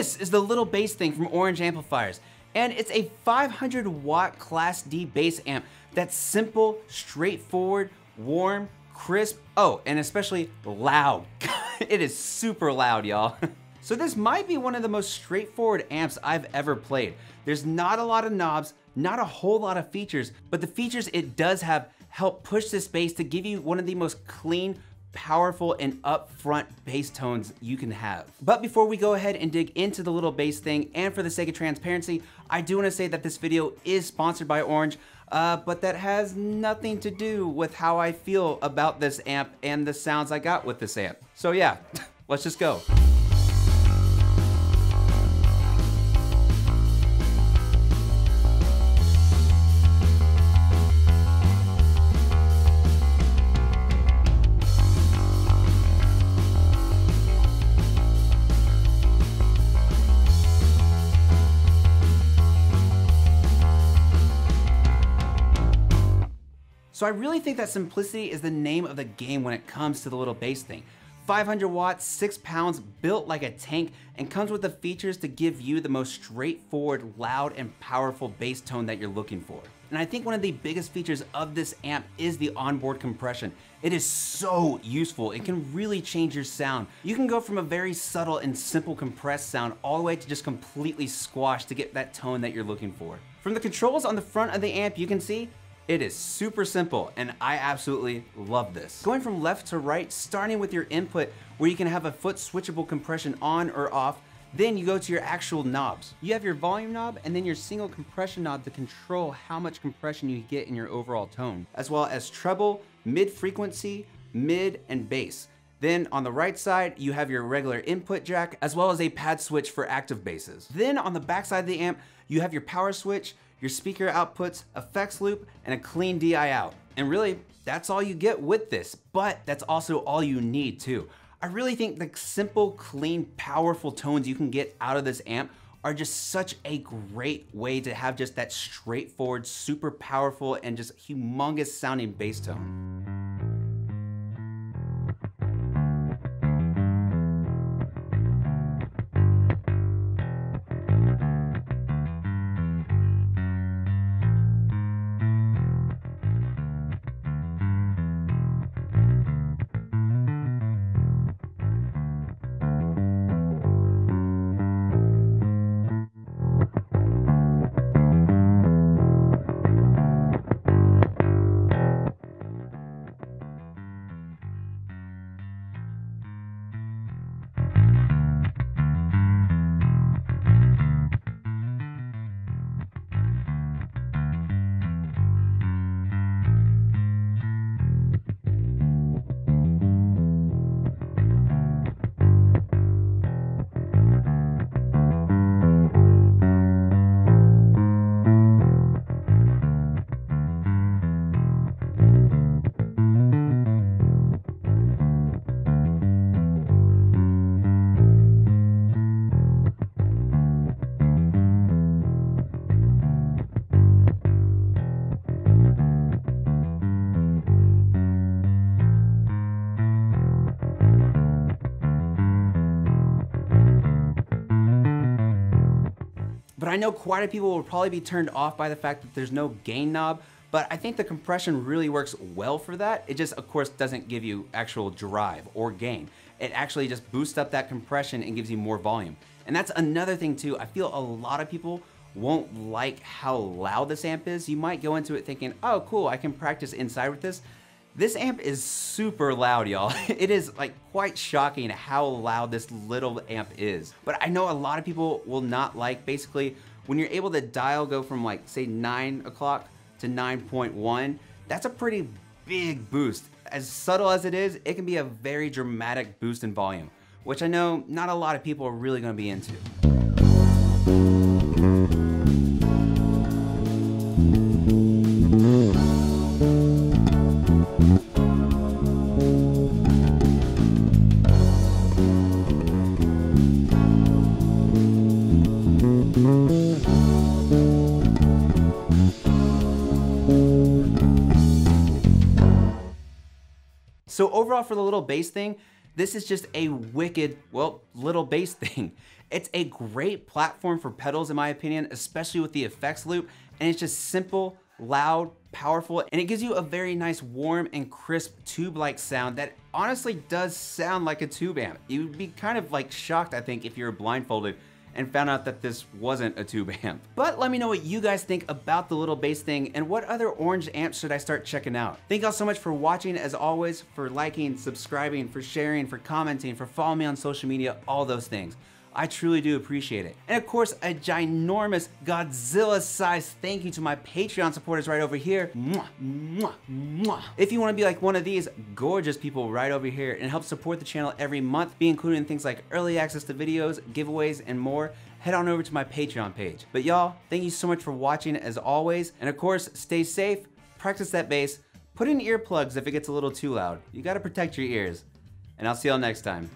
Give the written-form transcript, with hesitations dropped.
This is the little bass thing from Orange Amplifiers, and it's a 500 watt Class D bass amp that's simple, straightforward, warm, crisp, oh, and especially loud. It is super loud, y'all. So this might be one of the most straightforward amps I've ever played. There's not a lot of knobs, not a whole lot of features, but the features it does have help push this bass to give you one of the most clean, powerful, and upfront bass tones you can have. But before we go ahead and dig into the little bass thing, and for the sake of transparency, I do want to say that this video is sponsored by Orange, but that has nothing to do with how I feel about this amp and the sounds I got with this amp. So yeah, let's just go. So I really think that simplicity is the name of the game when it comes to the little bass thing. 500 watts, 6 pounds, built like a tank, and comes with the features to give you the most straightforward, loud, and powerful bass tone that you're looking for. And I think one of the biggest features of this amp is the onboard compression. It is so useful. It can really change your sound. You can go from a very subtle and simple compressed sound all the way to just completely squashed to get that tone that you're looking for. From the controls on the front of the amp, you can see it is super simple, and I absolutely love this. Going from left to right, starting with your input where you can have a foot switchable compression on or off, then you go to your actual knobs. You have your volume knob and then your single compression knob to control how much compression you get in your overall tone, as well as treble, mid-frequency, mid, and bass. Then on the right side, you have your regular input jack, as well as a pad switch for active basses. Then on the back side of the amp, you have your power switch, your speaker outputs, effects loop, and a clean DI out. And really, that's all you get with this, but that's also all you need too. I really think the simple, clean, powerful tones you can get out of this amp are just such a great way to have just that straightforward, super powerful, and just humongous sounding bass tone. But I know quite a few people will probably be turned off by the fact that there's no gain knob, but I think the compression really works well for that. It just, of course, doesn't give you actual drive or gain. It actually just boosts up that compression and gives you more volume. And that's another thing too. I feel a lot of people won't like how loud this amp is. You might go into it thinking, oh cool, I can practice inside with this. This amp is super loud, y'all. It is like quite shocking how loud this little amp is. But I know a lot of people will not like, basically, when you're able to dial go from like, say 9 o'clock to 9.1, that's a pretty big boost. As subtle as it is, it can be a very dramatic boost in volume, which I know not a lot of people are really gonna be into. So overall for the little bass thing, this is just a wicked, well, little bass thing. It's a great platform for pedals in my opinion, especially with the effects loop, and it's just simple, loud, powerful, and it gives you a very nice warm and crisp tube-like sound that honestly does sound like a tube amp. You'd be kind of like shocked, I think, if you were blindfolded and found out that this wasn't a tube amp. But let me know what you guys think about the little bass thing and what other orange amps should I start checking out. Thank y'all so much for watching, as always, for liking, subscribing, for sharing, for commenting, for following me on social media, all those things. I truly do appreciate it. And of course, a ginormous Godzilla-sized thank you to my Patreon supporters right over here. Mwah, mwah, mwah. If you want to be like one of these gorgeous people right over here and help support the channel every month, be included in things like early access to videos, giveaways, and more, head on over to my Patreon page. But y'all, thank you so much for watching as always. And of course, stay safe, practice that bass, put in earplugs if it gets a little too loud. You gotta protect your ears. And I'll see y'all next time.